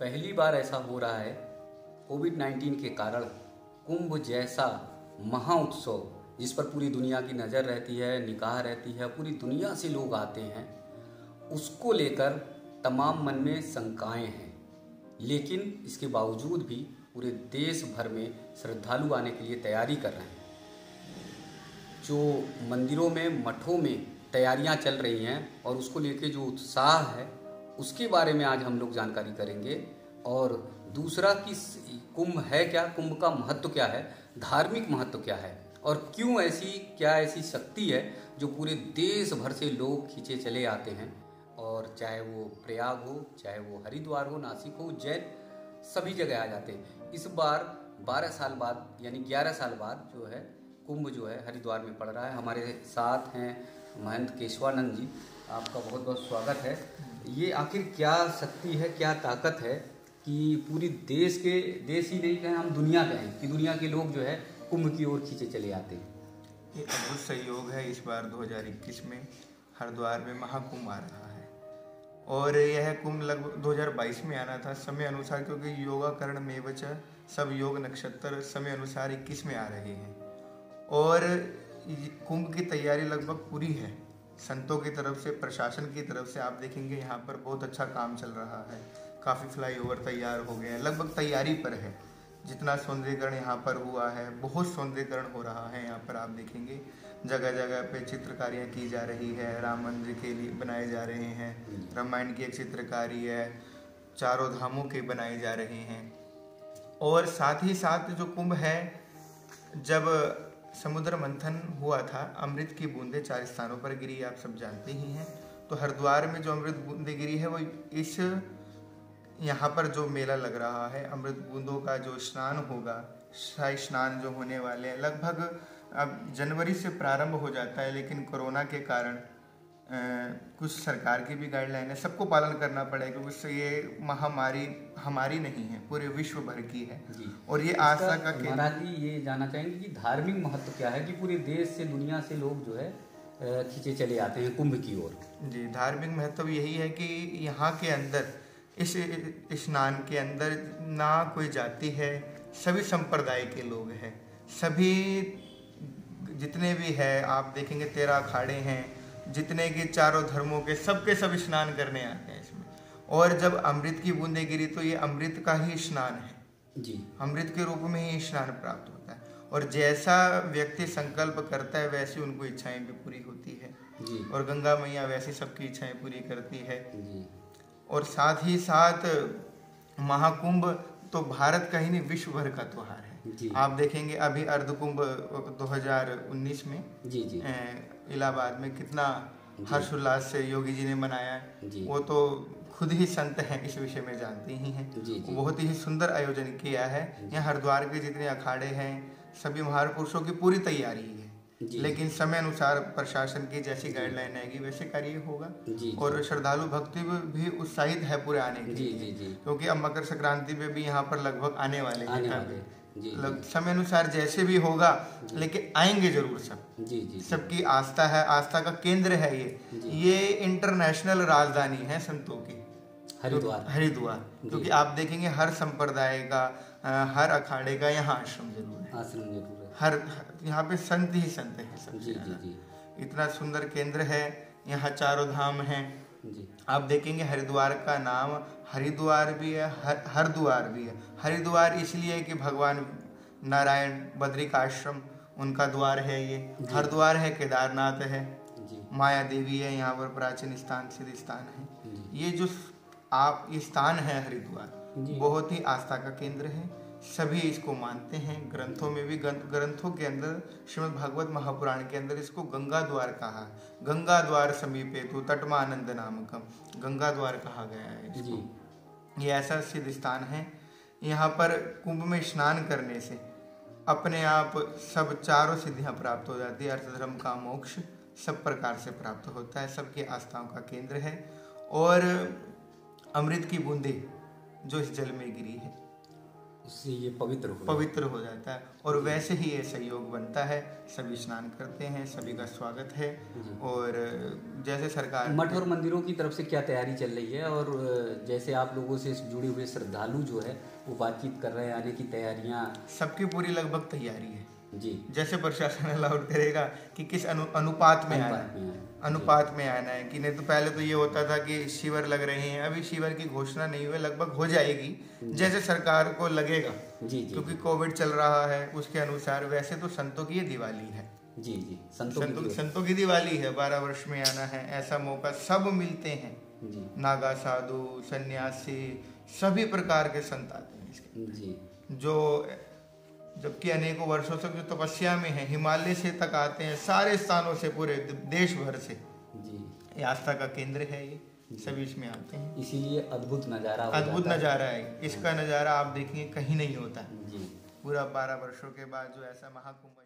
पहली बार ऐसा हो रहा है कोविड-19 के कारण कुंभ जैसा महाउत्सव जिस पर पूरी दुनिया की नज़र रहती है, निगाह रहती है, पूरी दुनिया से लोग आते हैं, उसको लेकर तमाम मन में शंकाएं हैं। लेकिन इसके बावजूद भी पूरे देश भर में श्रद्धालु आने के लिए तैयारी कर रहे हैं। जो मंदिरों में, मठों में तैयारियां चल रही हैं और उसको लेके जो उत्साह है उसके बारे में आज हम लोग जानकारी करेंगे। और दूसरा कि कुंभ है क्या, कुंभ का महत्व क्या है, धार्मिक महत्व क्या है और क्यों ऐसी शक्ति है जो पूरे देश भर से लोग खींचे चले आते हैं। और चाहे वो प्रयाग हो, चाहे वो हरिद्वार हो, नासिक हो, उज्जैन, सभी जगह आ जाते हैं। इस बार 12 साल बाद यानी 11 साल बाद जो है कुंभ जो है हरिद्वार में पड़ रहा है। हमारे साथ हैं महंत केशवानंद जी, आपका बहुत बहुत स्वागत है। ये आखिर क्या शक्ति है, क्या ताकत है कि पूरी देश ही नहीं कहें, हम दुनिया कहें कि दुनिया के लोग जो है कुंभ की ओर खींचे चले आते हैं। ये अद्भुत सहयोग है। इस बार 2021 में हरिद्वार में महाकुंभ आ रहा है और यह कुंभ लगभग 2022 में आना था समय अनुसार, क्योंकि योगाकरण में बचा सब योग नक्षत्र समय अनुसार 21 में आ रहे हैं और कुंभ की तैयारी लगभग पूरी है। संतों की तरफ से, प्रशासन की तरफ से आप देखेंगे यहाँ पर बहुत अच्छा काम चल रहा है। काफ़ी फ्लाईओवर तैयार हो गए हैं, लगभग तैयारी पर है। जितना सौंदर्यीकरण यहाँ पर हुआ है, बहुत सौंदर्यीकरण हो रहा है। यहाँ पर आप देखेंगे जगह जगह पे चित्रकारियाँ की जा रही है, राम मंदिर के लिए बनाए जा रहे हैं, रामायण की एक चित्रकारी है, चारों धामों के बनाए जा रहे हैं। और साथ ही साथ जो कुंभ है, जब समुद्र मंथन हुआ था, अमृत की बूंदें 4 स्थानों पर गिरी, आप सब जानते ही हैं। तो हरिद्वार में जो अमृत बूंदें गिरी है वो इस यहाँ पर जो मेला लग रहा है, अमृत बूंदों का जो स्नान होगा, शाही स्नान जो होने वाले हैं, लगभग अब जनवरी से प्रारंभ हो जाता है। लेकिन कोरोना के कारण कुछ सरकार की भी गाइडलाइन है, सबको पालन करना पड़ेगा क्योंकि उससे ये महामारी हमारी नहीं है, पूरे विश्व भर की है। और ये आस्था का महाराज जी ये जानना चाहेंगे कि धार्मिक महत्व क्या है कि पूरे देश से, दुनिया से लोग जो है खींचे चले आते हैं कुंभ की ओर। जी, धार्मिक महत्व यही है कि यहाँ के अंदर, इस स्नान के अंदर ना कोई जाति है, सभी संप्रदाय के लोग हैं। सभी जितने भी है आप देखेंगे 13 अखाड़े हैं, जितने के चारों धर्मों के सब स्नान करने आते हैं इसमें। और जब अमृत की बूंदें गिरी तो ये अमृत का ही स्नान है जी, अमृत के रूप में ही स्नान प्राप्त होता है। और जैसा व्यक्ति संकल्प करता है वैसी उनको इच्छाएं भी पूरी होती है जी। और गंगा मैया वैसी सबकी इच्छाएं पूरी करती है जी। और साथ ही साथ महाकुंभ तो भारत का ही नहीं, विश्व भर का त्योहार है जी। आप देखेंगे अभी अर्धकुंभ 2019 में जी जी इलाहाबाद में कितना हर्षोल्लास से योगी जी ने मनाया है। वो तो खुद ही संत हैं, इस विषय में जानते ही हैं। बहुत ही सुंदर आयोजन किया है। यहाँ हरिद्वार के जितने अखाड़े हैं, सभी महापुरुषों की पूरी तैयारी है। लेकिन समय अनुसार प्रशासन की जैसी गाइडलाइन आएगी वैसे कार्य होगा। और श्रद्धालु भक्ति भी उत्साहित है पूरे आने के लिए, क्योंकि अब मकर संक्रांति में भी यहाँ पर लगभग आने वाले हैं। समय अनुसार जैसे भी होगा, लेकिन आएंगे जरूर सब। सबकी आस्था है, आस्था का केंद्र है ये इंटरनेशनल राजधानी है संतों की हरिद्वार। क्योंकि आप देखेंगे हर संप्रदाय का, हर अखाड़े का यहाँ आश्रम जरूर है। हर यहाँ पे संत ही संत है सबसे ज्यादा। इतना सुंदर केंद्र है, यहाँ चारों धाम हैं। आप देखेंगे हरिद्वार का नाम हरिद्वार भी है, हरद्वार भी है। हरिद्वार इसलिए कि भगवान नारायण बद्रिक आश्रम उनका द्वार है ये। हरद्वार है केदारनाथ है, माया देवी है यहाँ पर प्राचीन स्थान, सिद्ध स्थान है। ये जो ये स्थान है हरिद्वार, बहुत ही आस्था का केंद्र है। सभी इसको मानते हैं। ग्रंथों में भी, ग्रंथों के अंदर श्रीमद् भागवत महापुराण के अंदर इसको गंगा द्वार कहा। गंगा द्वार समीपे तो तटमानंद नामकम, गंगा द्वार कहा गया है इसको। ये ऐसा सिद्ध स्थान है। यहाँ पर कुंभ में स्नान करने से अपने आप सब चारों सिद्धियां प्राप्त हो जाती है। अर्थ धर्म का मोक्ष सब प्रकार से प्राप्त होता है। सबकी आस्थाओं का केंद्र है। और अमृत की बूंदें जो इस जल में गिरी है उससे ये पवित्र हो जाता है। और वैसे ही ये सहयोग बनता है, सभी स्नान करते हैं, सभी का स्वागत है। और जैसे सरकार मठ और मंदिरों की तरफ से क्या तैयारी चल रही है, और जैसे आप लोगों से जुड़े हुए श्रद्धालु जो है वो बातचीत कर रहे हैं, आने की तैयारियां? सबकी पूरी लगभग तैयारी है जी। जैसे प्रशासन अलाउड करेगा कि किस अनुपात में आना है, अनुपात में आना है कि नहीं तो पहले तो ये होता था कि शिविर लग रहे हैं, अभी शिविर की घोषणा नहीं हुई, लगभग हो जाएगी जैसे सरकार को लगेगा। जी। क्योंकि कोविड चल रहा है उसके अनुसार। वैसे तो संतों की ये दिवाली है। जी जी, संतों की दिवाली है, 12 वर्ष में आना है, ऐसा मौका सब मिलते हैं जी। नागा, साधु, सन्यासी, सभी प्रकार के संत आते हैं इसके जी। जो जबकि अनेकों वर्षों तक जो तपस्या में है, हिमालय से तक आते हैं, सारे स्थानों से, पूरे देश भर से। जी। ये आस्था का केंद्र है, ये सभी इसमें आते हैं, इसीलिए अद्भुत नज़ारा है। इसका नज़ारा आप देखिए कहीं नहीं होता जी। पूरा 12 वर्षों के बाद जो ऐसा महाकुंभ